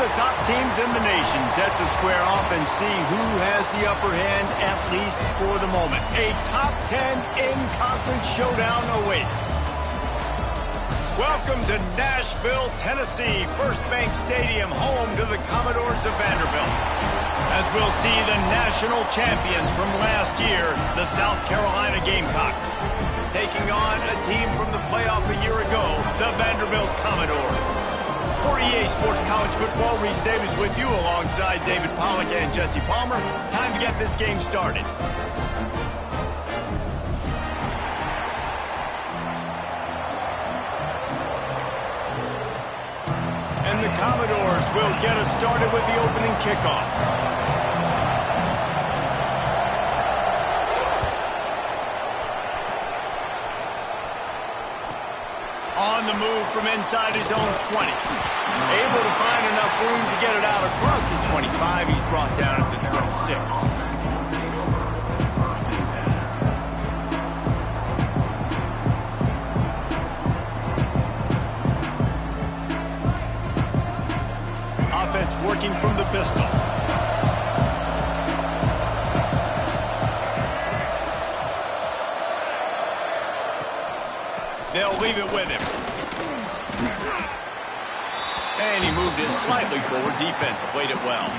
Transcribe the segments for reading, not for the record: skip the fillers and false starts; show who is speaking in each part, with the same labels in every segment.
Speaker 1: the top teams in the nation set to square off and see who has the upper hand, at least for the moment. A top 10 in-conference showdown awaits. Welcome to Nashville, Tennessee, First Bank Stadium, home to the Commodores of Vanderbilt. As we'll see the national champions from last year, the South Carolina Gamecocks, taking on a team from the playoff a year ago, the Vanderbilt Commodores. For EA Sports College Football, Reese Davis with you alongside David Pollack and Jesse Palmer. Time to get this game started. And the Commodores will get us started with the opening kickoff. On the move from inside his own 20. Able to find enough room to get it out across the 25. He's brought down at the 26. Offense working from the pistol. They'll leave it with him. And he moved it slightly forward. Defense played it well.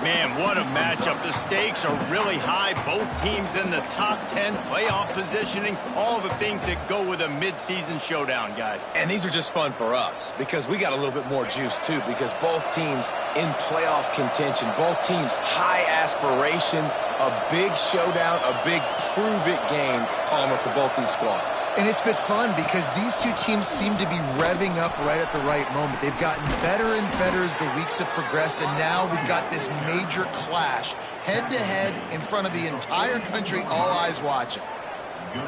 Speaker 1: Man, what a matchup. The stakes are really high. Both teams in the top 10 playoff positioning. All the things that go with a midseason showdown, guys.
Speaker 2: And these are just fun for us because we got a little bit more juice, too, because both teams in playoff contention, both teams high aspirations, a big showdown, a big prove-it game, Palmer, for both these squads.
Speaker 3: And it's been fun because these two teams seem to be revving up right at the right moment. They've gotten better and better as the weeks have progressed, and now we've got this major clash, head-to-head in front of the entire country, all eyes watching.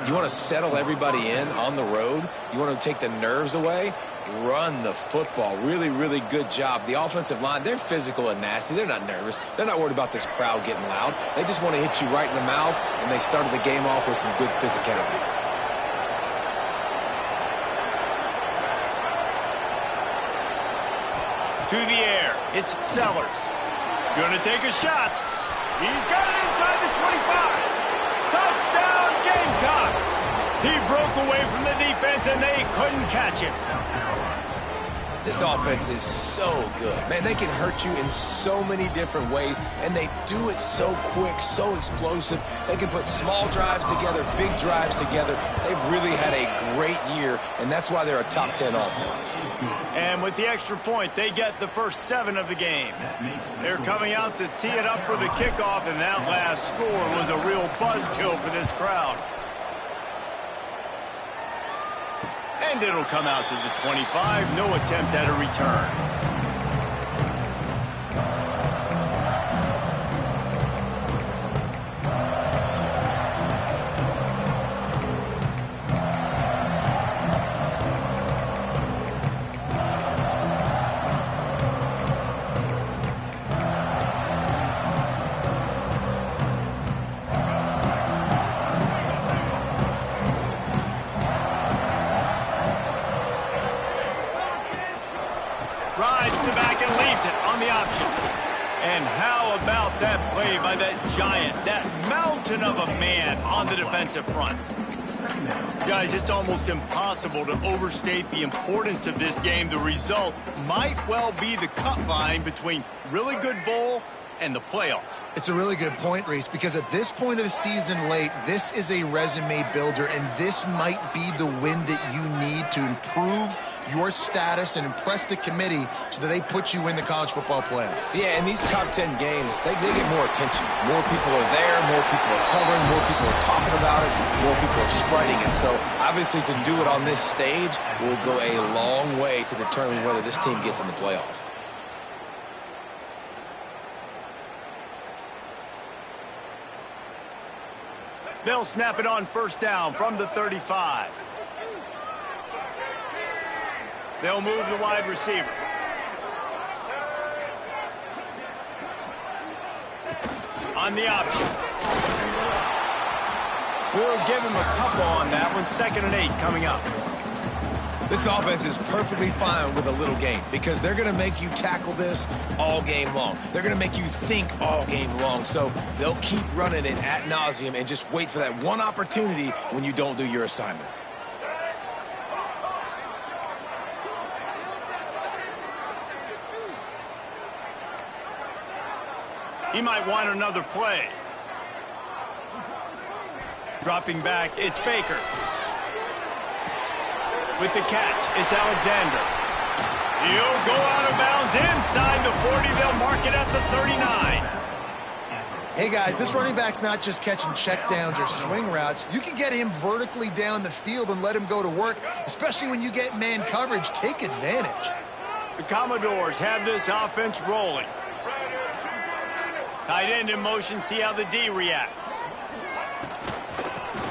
Speaker 2: You want to settle everybody in on the road? You want to take the nerves away? Run the football. Really, really good job. The offensive line, they're physical and nasty. They're not nervous. They're not worried about this crowd getting loud. They just want to hit you right in the mouth, and they started the game off with some good physicality.
Speaker 1: To the air, it's Sellers. Gonna take a shot. He's got it inside the 25. Touchdown, Gamecocks! He broke away from the defense, and they couldn't catch him.
Speaker 2: This offense is so good. Man, they can hurt you in so many different ways, and they do it so quick, so explosive. They can put small drives together, big drives together. They've really had a great year, and that's why they're a top 10 offense.
Speaker 1: And with the extra point, they get the first 7 of the game. They're coming out to tee it up for the kickoff, and that last score was a real buzzkill for this crowd. And it'll come out to the 25. No attempt at a return. Rides the back and leaves it on the option. And how about that play by that giant, that mountain of a man on the defensive front? Guys, it's almost impossible to overstate the importance of this game. The result might well be the cut line between really good bowl and the playoff.
Speaker 3: It's a really good point, Reese, because at this point of the season late, this is a resume builder, and this might be the win that you need to improve your status and impress the committee so that they put you in the college football playoff.
Speaker 2: Yeah, in these top 10 games, they get more attention. More people are there, more people are covering, more people are talking about it, more people are spreading it. So, obviously, to do it on this stage will go a long way to determine whether this team gets in the playoff.
Speaker 1: They'll snap it on first down from the 35. They'll move the wide receiver. On the option. We'll give him a couple on that one. 2nd and 8 coming up.
Speaker 2: This offense is perfectly fine with a little game because they're going to make you tackle this all game long. They're going to make you think all game long. So they'll keep running it ad nauseum and just wait for that one opportunity when you don't do your assignment.
Speaker 1: He might want another play. Dropping back, it's Baker. With the catch, it's Alexander. He'll go out of bounds inside the 40. They'll mark it at the 39.
Speaker 3: Hey, guys, this running back's not just catching checkdowns or swing routes. You can get him vertically down the field and let him go to work, especially when you get man coverage. Take advantage.
Speaker 1: The Commodores have this offense rolling. Tight end in motion, see how the D reacts.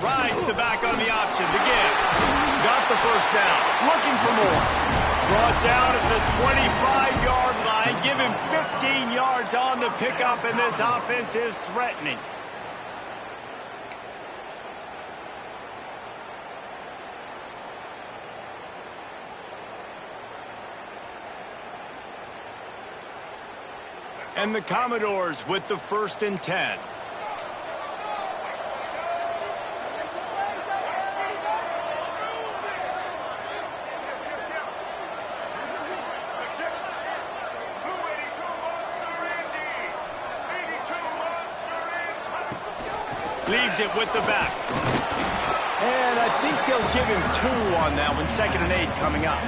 Speaker 1: Rides the back on the option, the give. Got the first down, looking for more. Brought down at the 25-yard line. Give him 15 yards on the pickup, and this offense is threatening. And the Commodores with the 1st and 10. Leaves it with the back. And I think they'll give him 2 on that one. 2nd and 8 coming up.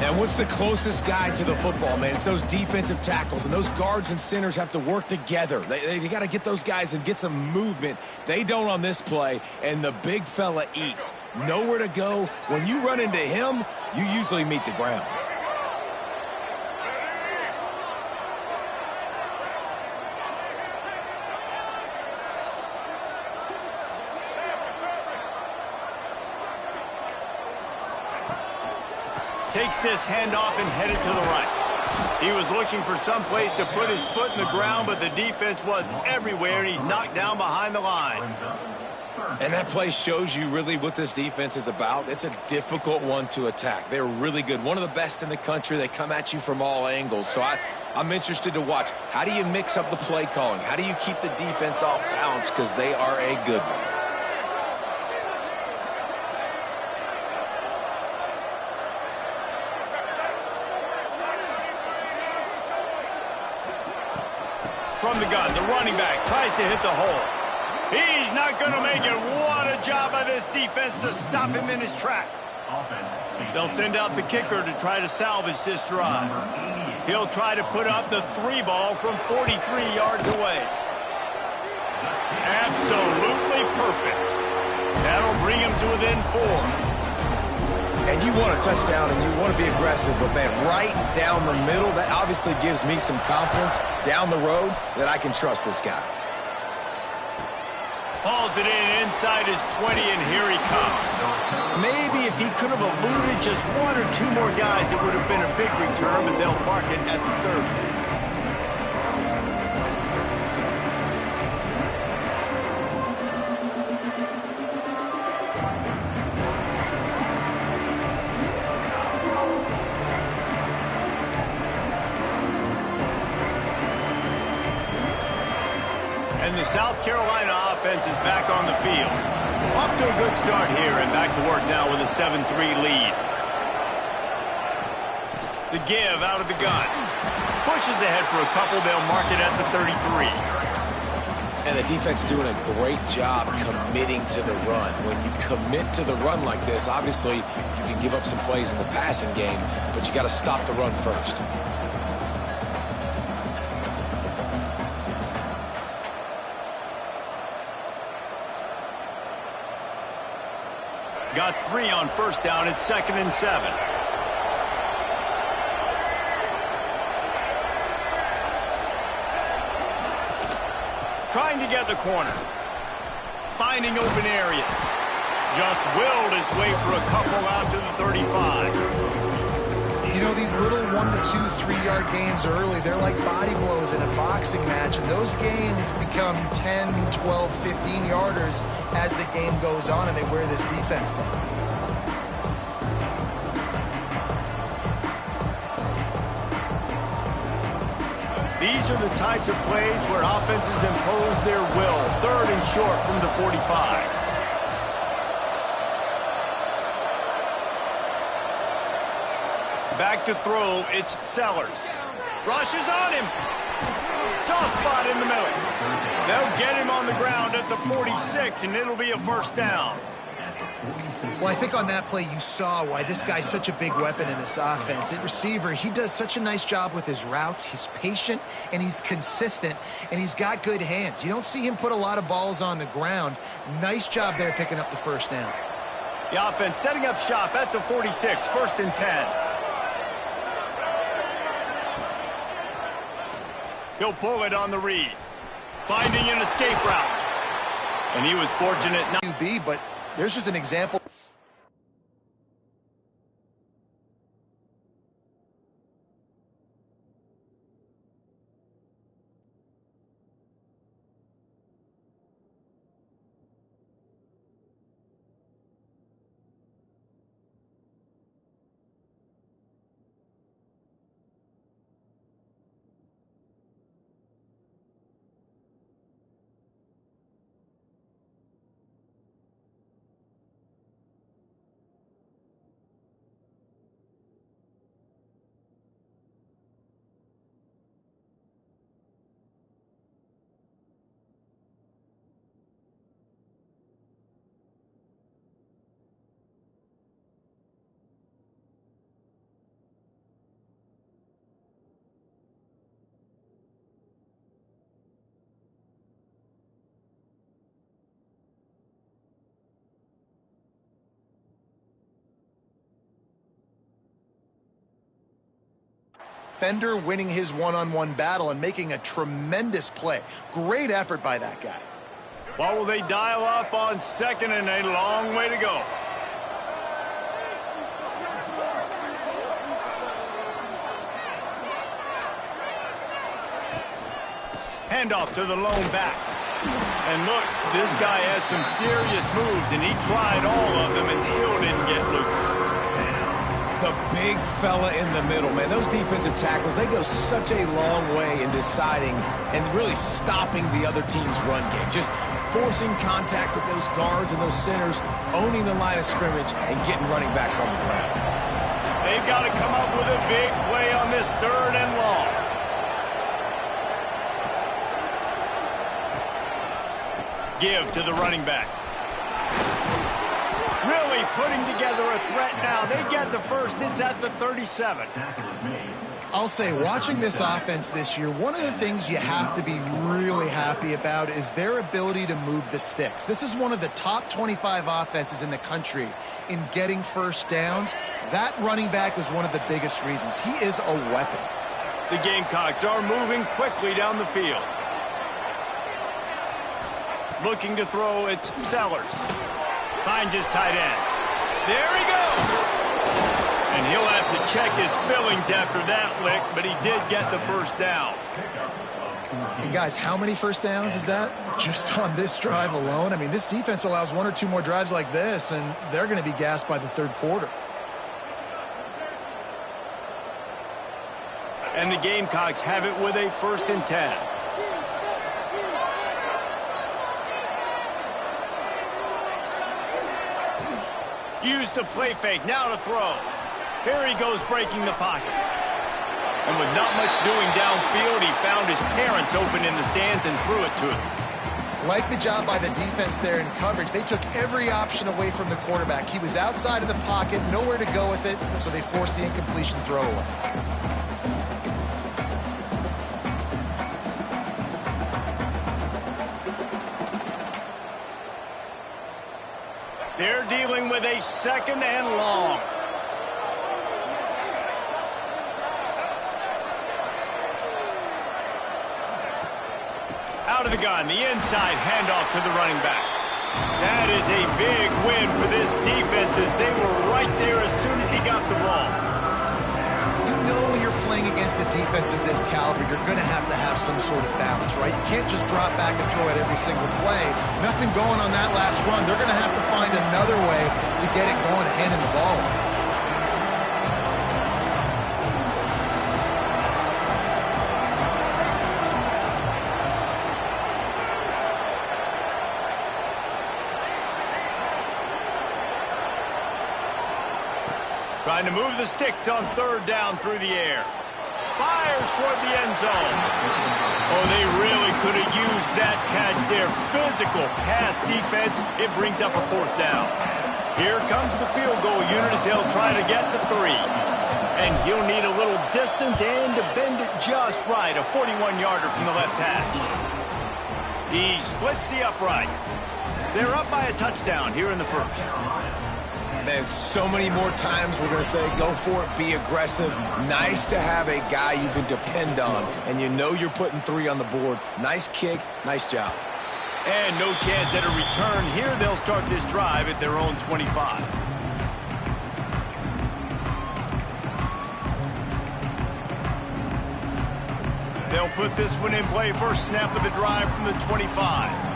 Speaker 2: And what's the closest guy to the football, man? It's those defensive tackles, and those guards and centers have to work together. They got to get those guys and get some movement. They don't on this play, and the big fella eats. Nowhere to go. When you run into him, you usually meet the ground.
Speaker 1: Takes this handoff and headed to the right. He was looking for some place to put his foot in the ground, but the defense was everywhere, and he's knocked down behind the line.
Speaker 2: And that play shows you really what this defense is about. It's a difficult one to attack. They're really good. One of the best in the country. They come at you from all angles. So I'm interested to watch. How do you mix up the play calling? How do you keep the defense off balance? Because they are a good one.
Speaker 1: From the gun, the running back tries to hit the hole. He's not going to make it. What a job by this defense to stop him in his tracks. They'll send out the kicker to try to salvage this drive. He'll try to put up the 3 ball from 43 yards away. Absolutely perfect. That'll bring him to within 4.
Speaker 2: And you want a touchdown and you want to be aggressive, but man, right down the middle, that obviously gives me some confidence down the road that I can trust this guy.
Speaker 1: Hauls it in inside his 20, and here he comes. Maybe if he could have eluded just 1 or 2 more guys, it would have been a big return, but they'll mark it at the 30. And the South Carolina offense is back on the field. Off to a good start here and back to work now with a 7-3 lead. The give out of the gun. Pushes ahead for a couple. They'll mark it at the 33.
Speaker 2: And the defense doing a great job committing to the run. When you commit to the run like this, obviously you can give up some plays in the passing game, but you got to stop the run first.
Speaker 1: Got 3 on first down. It's 2nd and 7. Trying to get the corner. Finding open areas. Just willed his way for a couple out to the 35.
Speaker 3: You know, these little 1 to 2, 3-yard gains early, they're like body blows in a boxing match, and those gains become 10, 12, 15-yarders as the game goes on and they wear this defense down.
Speaker 1: These are the types of plays where offenses impose their will. 3rd and short from the 45. Back to throw, it's Sellers. Rushes on him. Soft spot in the middle. They'll get him on the ground at the 46, and it'll be a first down.
Speaker 3: Well, I think on that play you saw why this guy's such a big weapon in this offense. At receiver, he does such a nice job with his routes. He's patient, and he's consistent, and he's got good hands. You don't see him put a lot of balls on the ground. Nice job there picking up the first down.
Speaker 1: The offense setting up shop at the 46, 1st and 10. He'll pull it on the read. Finding an escape route. And he was fortunate not
Speaker 3: to be, but there's just an example. Fender winning his one-on-one battle and making a tremendous play. Great effort by that guy.
Speaker 1: What will they dial up on 2nd and a long way to go? Handoff to the lone back. And look, this guy has some serious moves, and he tried all of them and still didn't get loose.
Speaker 2: The big fella in the middle, man. Those defensive tackles, they go such a long way in deciding and really stopping the other team's run game. Just forcing contact with those guards and those centers, owning the line of scrimmage, and getting running backs on the ground.
Speaker 1: They've got to come up with a big play on this 3rd and long. Give to the running back. Really putting together a threat now. They get the first. It's at the 37.
Speaker 3: I'll say, watching this offense this year, one of the things you have to be really happy about is their ability to move the sticks. This is one of the top 25 offenses in the country in getting first downs. That running back is one of the biggest reasons. He is a weapon.
Speaker 1: The Gamecocks are moving quickly down the field. Looking to throw, it's Sellers. Finds his tight end. There he goes. And he'll have to check his fillings after that lick, but he did get the first down.
Speaker 3: And guys, how many first downs is that? Just on this drive alone? I mean, this defense allows 1 or 2 more drives like this, and they're going to be gassed by the 3rd quarter.
Speaker 1: And the Gamecocks have it with a 1st and 10. Use the play fake, now to throw. Here he goes breaking the pocket. And with not much doing downfield, he found his parents open in the stands and threw it to him.
Speaker 3: Like the job by the defense there in coverage. They took every option away from the quarterback. He was outside of the pocket, nowhere to go with it, so they forced the incompletion throwaway.
Speaker 1: They're dealing with a 2nd and long. Out of the gun, the inside handoff to the running back. That is a big win for this defense as they were right there as soon as he got the ball.
Speaker 3: You know when you're playing against a defense of this caliber, you're going to have some sort of balance, right? You can't just drop back and throw it every single play. Nothing going on that last run. They're going to have to find another way to get it going, handing the ball off.
Speaker 1: Trying to move the sticks on third down through the air. Fires toward the end zone. Oh, they really could have used that catch there. Physical pass defense. It brings up a fourth down. Here comes the field goal unit as they'll try to get the 3. And he'll need a little distance and to bend it just right. A 41-yarder from the left hash. He splits the uprights. They're up by a touchdown here in the first.
Speaker 2: Man, so many more times we're going to say, go for it, be aggressive. Nice to have a guy you can depend on, and you know you're putting 3 on the board. Nice kick, nice job.
Speaker 1: And no chance at a return here. They'll start this drive at their own 25. They'll put this one in play. First snap of the drive from the 25.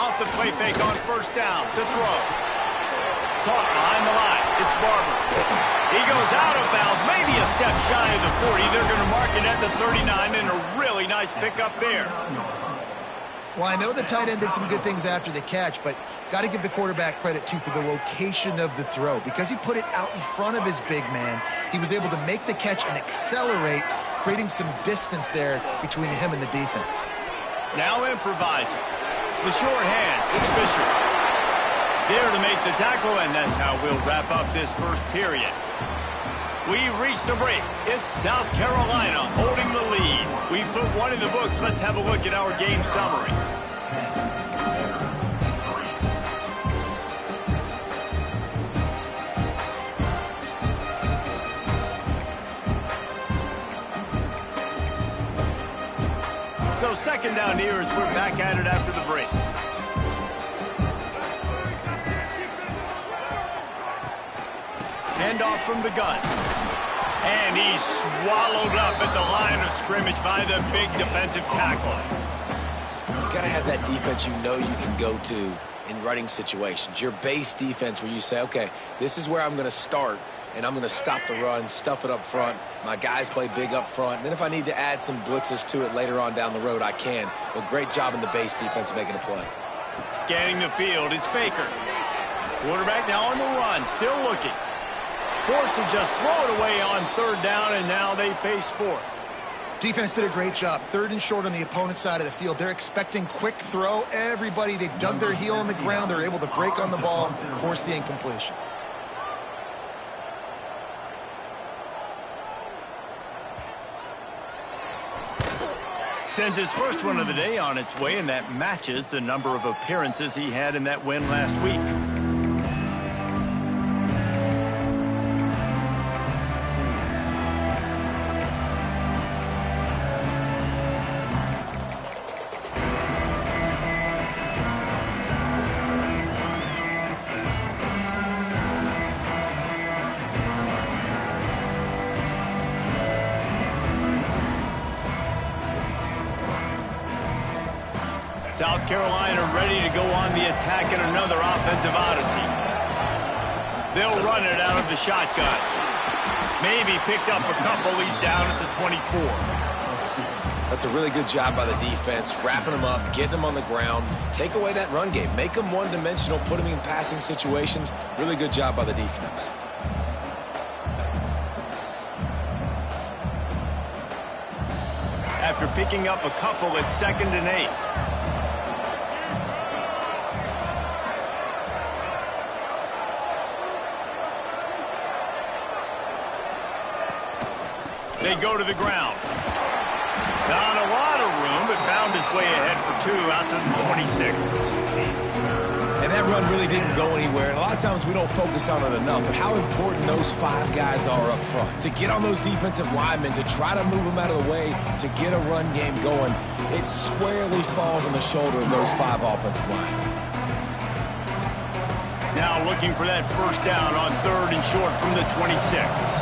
Speaker 1: Off the play fake on first down to throw. Caught behind the line. It's Barber. He goes out of bounds, maybe a step shy of the 40. They're going to mark it at the 39, and a really nice pickup there.
Speaker 3: Well, I know the tight end did some good things after the catch, but got to give the quarterback credit, too, for the location of the throw. Because he put it out in front of his big man, he was able to make the catch and accelerate, creating some distance there between him and the defense.
Speaker 1: Now improvising. The short hands, it's Fisher. There to make the tackle, and that's how we'll wrap up this first period. We've reached the break. It's South Carolina holding the lead. We've put 1 in the books. Let's have a look at our game summary. So second down here as we're back at it after the break. Handoff from the gun. And he's swallowed up at the line of scrimmage by the big defensive tackle.
Speaker 2: You got to have that defense you know you can go to in running situations. Your base defense where you say, okay, this is where I'm going to start, and I'm going to stop the run, stuff it up front. My guys play big up front. And then if I need to add some blitzes to it later on down the road, I can. But great job in the base defense making a play.
Speaker 1: Scanning the field, it's Baker. Quarterback now on the run, still looking. Forced to just throw it away on third down, and now they face fourth.
Speaker 3: Defense did a great job. Third and short on the opponent's side of the field. They're expecting quick throw. Everybody, they dug their heel on the ground. They're able to break on the ball and force the incompletion.
Speaker 1: Sends his first one of the day on its way, and that matches the number of appearances he had in that win last week. South Carolina ready to go on the attack in another offensive odyssey. They'll run it out of the shotgun. Maybe picked up a couple. He's down at the 24.
Speaker 2: That's a really good job by the defense, wrapping them up, getting them on the ground. Take away that run game. Make them one-dimensional, put them in passing situations. Really good job by the defense.
Speaker 1: After picking up a couple, it's 2nd and 8. They go to the ground. Not a lot of room, but found his way ahead for 2 out to the 26.
Speaker 2: And that run really didn't go anywhere. And a lot of times we don't focus on it enough, but how important those 5 guys are up front. To get on those defensive linemen, to try to move them out of the way, to get a run game going, it squarely falls on the shoulder of those 5 offensive linemen.
Speaker 1: Now looking for that first down on 3rd and short from the 26.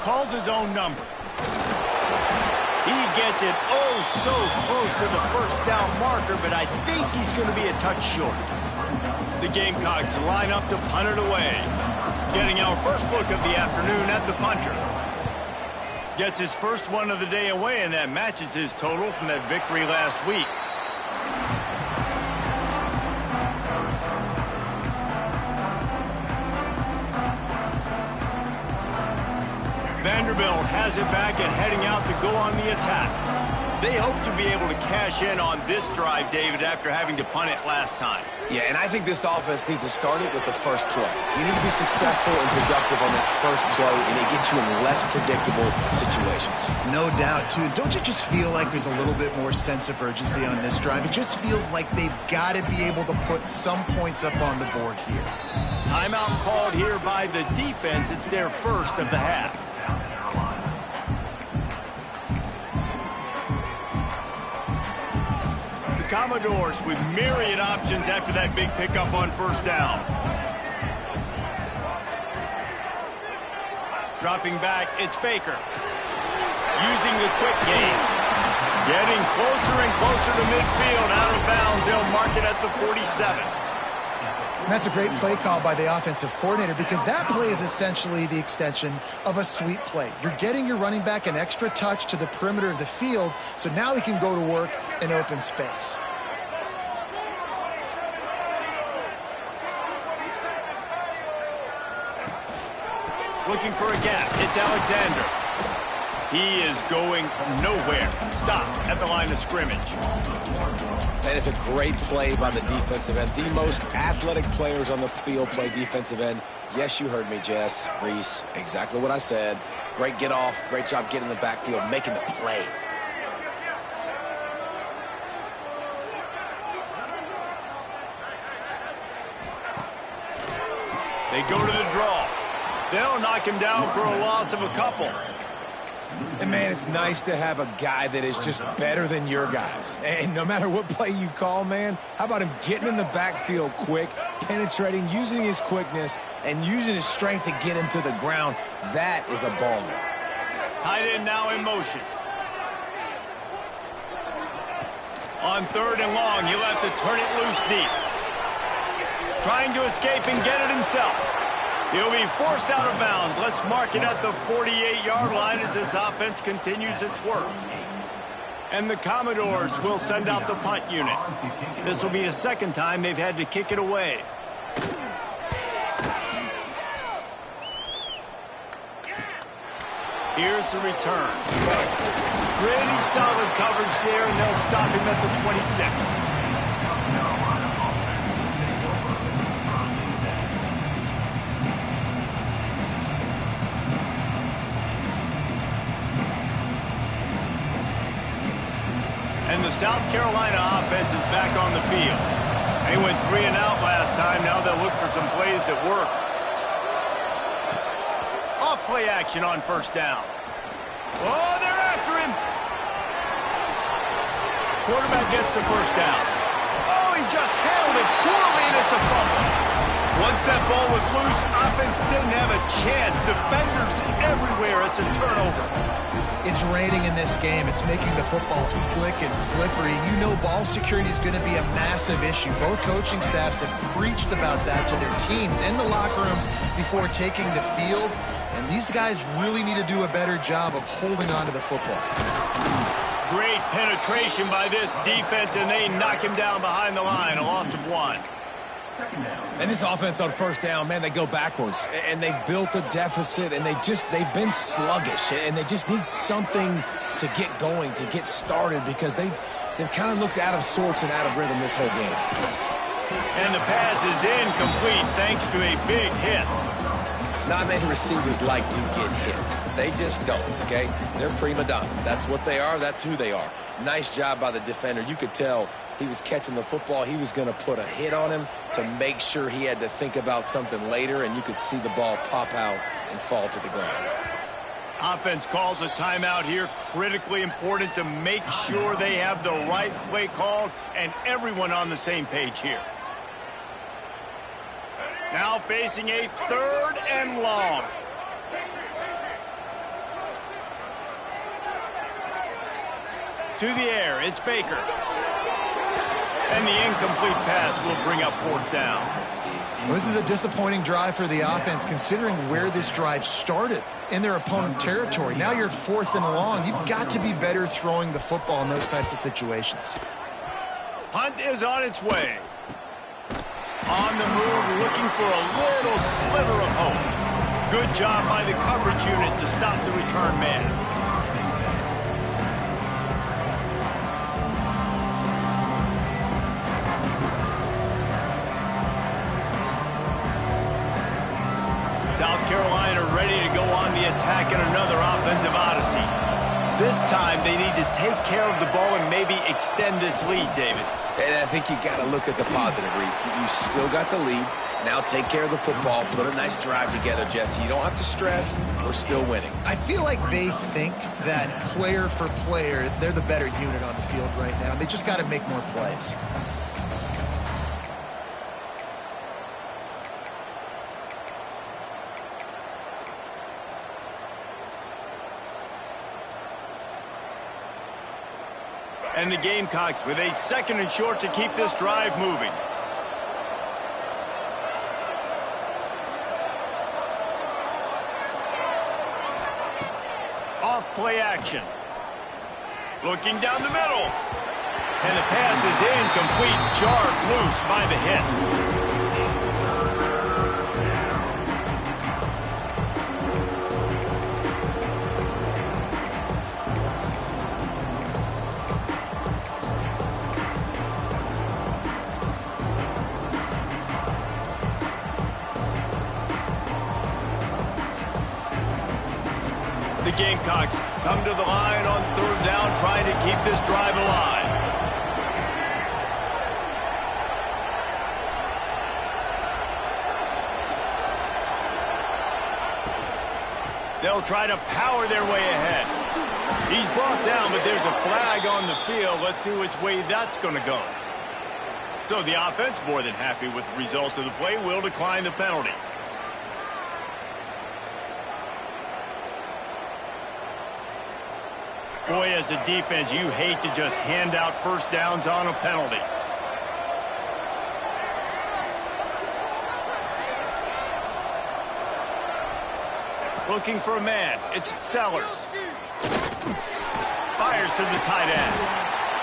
Speaker 1: Calls his own number. He gets it so close to the first down marker, but I think he's going to be a touch short. The Gamecocks line up to punt it away. Getting our first look of the afternoon at the punter. Gets his first one of the day away, and that matches his total from that victory last week. Vanderbilt has it back and heading out to go on the attack. They hope to be able to cash in on this drive, David, after having to punt it last time.
Speaker 2: Yeah, and I think this offense needs to start it with the first play. You need to be successful and productive on that first play, and it gets you in less predictable situations.
Speaker 3: No doubt, too. Don't you just feel like there's a little bit more sense of urgency on this drive? It just feels like they've got to be able to put some points up on the board here.
Speaker 1: Timeout called here by the defense. It's their first of the half. Commodores with myriad options after that big pickup on first down. Dropping back, it's Baker. Using the quick game. Getting closer and closer to midfield. Out of bounds, they'll mark it at the 47.
Speaker 3: And that's a great play call by the offensive coordinator because that play is essentially the extension of a sweep play. You're getting your running back an extra touch to the perimeter of the field, so now he can go to work in open space.
Speaker 1: Looking for a gap. It's Alexander. He is going nowhere. Stop at the line of scrimmage.
Speaker 2: And it's a great play by the defensive end. The most athletic players on the field play defensive end. Yes, you heard me, Jess, Reese. Exactly what I said. Great get off. Great job getting in the backfield, making the play.
Speaker 1: They go to the draw. They'll knock him down for a loss of a couple.
Speaker 2: And, man, it's nice to have a guy that is just better than your guys. And no matter what play you call, man, how about him getting in the backfield quick, penetrating, using his quickness, and using his strength to get him to the ground. That is a baller.
Speaker 1: Tight end now in motion. On third and long, he'll have to turn it loose deep. Trying to escape and get it himself. He'll be forced out of bounds. Let's mark it at the 48-yard line as this offense continues its work. And the Commodores will send out the punt unit. This will be the second time they've had to kick it away. Here's the return. Pretty solid coverage there, and they'll stop him at the 26. And the South Carolina offense is back on the field. They went 3 and out last time. Now they'll look for some plays that work. Off play action on first down. Oh, they're after him. Quarterback gets the first down. Oh, he just handled it poorly, and it's a fumble. Once that ball was loose, offense didn't have a chance. Defenders everywhere. It's a turnover.
Speaker 3: It's raining in this game. It's making the football slick and slippery. You know ball security is going to be a massive issue. Both coaching staffs have preached about that to their teams in the locker rooms before taking the field. And these guys really need to do a better job of holding on to the football.
Speaker 1: Great penetration by this defense, and they knock him down behind the line. A loss of 1.
Speaker 2: And this offense on first down, man, they go backwards. And they've built a deficit, and they've been sluggish. And they just need something to get going, to get started, because they've kind of looked out of sorts and out of rhythm this whole game.
Speaker 1: And the pass is incomplete thanks to a big hit.
Speaker 2: Not many receivers like to get hit. They just don't, okay? They're prima donnas. That's what they are. That's who they are. Nice job by the defender. You could tell he was catching the football. He was going to put a hit on him to make sure he had to think about something later, and you could see the ball pop out and fall to the ground.
Speaker 1: Offense calls a timeout here. Critically important to make sure they have the right play called and everyone on the same page here. Now facing a 3rd and long. To the air, it's Baker. And the incomplete pass will bring up 4th down.
Speaker 3: Well, this is a disappointing drive for the offense, considering where this drive started in their opponent territory. Now you're 4th and long. You've got to be better throwing the football in those types of situations.
Speaker 1: Punt is on its way. On the move, looking for a little sliver of hope. Good job by the coverage unit to stop the return man. South Carolina ready to go on the attack in another offensive odyssey. This time they need to take care of the ball and maybe extend this lead, David.
Speaker 2: And I think you got to look at the positive, Reese. You still got the lead. Now take care of the football. Put a nice drive together, Jesse. You don't have to stress. We're still winning.
Speaker 3: I feel like they think that player for player, they're the better unit on the field right now. They just got to make more plays.
Speaker 1: And the Gamecocks with a 2nd and short to keep this drive moving. Off play action. Looking down the middle. And the pass is incomplete. Jarred loose by the hit. The Gamecocks come to the line on 3rd down, trying to keep this drive alive. They'll try to power their way ahead. He's brought down, but there's a flag on the field. Let's see which way that's going to go. So the offense, more than happy with the result of the play, will decline the penalty. Boy, as a defense, you hate to just hand out 1st downs on a penalty. Looking for a man. It's Sellers. Fires to the tight end.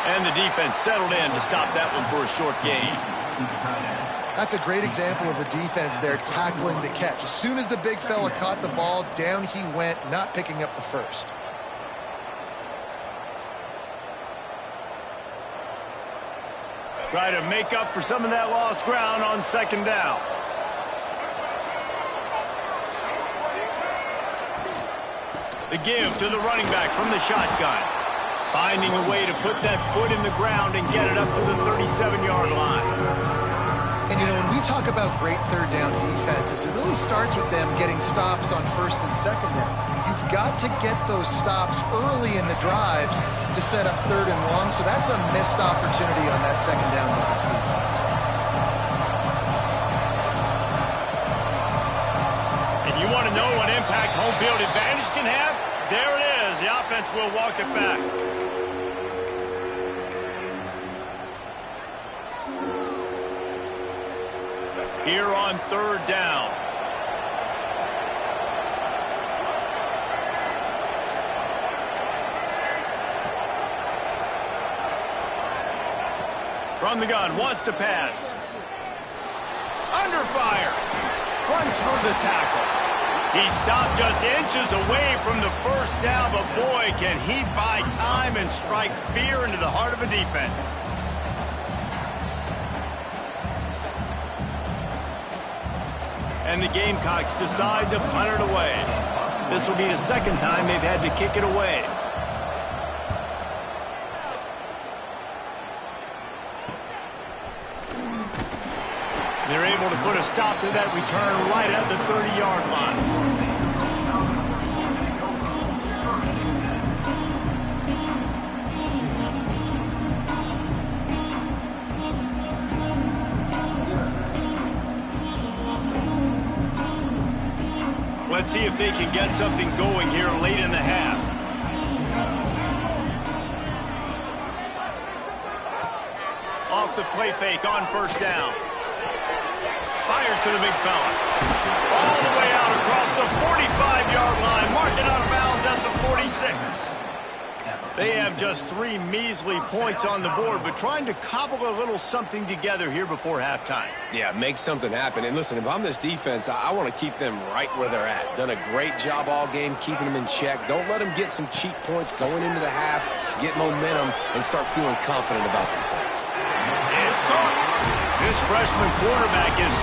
Speaker 1: And the defense settled in to stop that one for a short gain.
Speaker 3: That's a great example of the defense there tackling the catch. As soon as the big fella caught the ball, down he went, not picking up the first.
Speaker 1: Try to make up for some of that lost ground on 2nd down. The give to the running back from the shotgun. Finding a way to put that foot in the ground and get it up to the 37-yard line.
Speaker 3: And, you know, when we talk about great 3rd down defenses, it really starts with them getting stops on 1st and 2nd down. You've got to get those stops early in the drives to set up 3rd and long, so that's a missed opportunity on that 2nd down by this defense.
Speaker 1: And you want to know what impact home field advantage can have? There it is. The offense will walk it back. Here on 3rd down. From the gun, wants to pass. Under fire. Runs for the tackle. He stopped just inches away from the 1st down, but boy, can he buy time and strike fear into the heart of a defense. And the Gamecocks decide to punt it away. This will be the 2nd time they've had to kick it away. They're able to put a stop to that return right at the 30-yard line. Let's see if they can get something going here late in the half. Off the play fake on first down. Fires to the big fella. All the way out across the 45-yard line. Marking out of bounds at the 46. They have just 3 measly points on the board, but trying to cobble a little something together here before halftime.
Speaker 2: Yeah, make something happen. And listen, if I'm this defense, I want to keep them right where they're at. Done a great job all game keeping them in check. Don't let them get some cheap points going into the half, get momentum, and start feeling confident about themselves.
Speaker 1: It's caught. This freshman quarterback is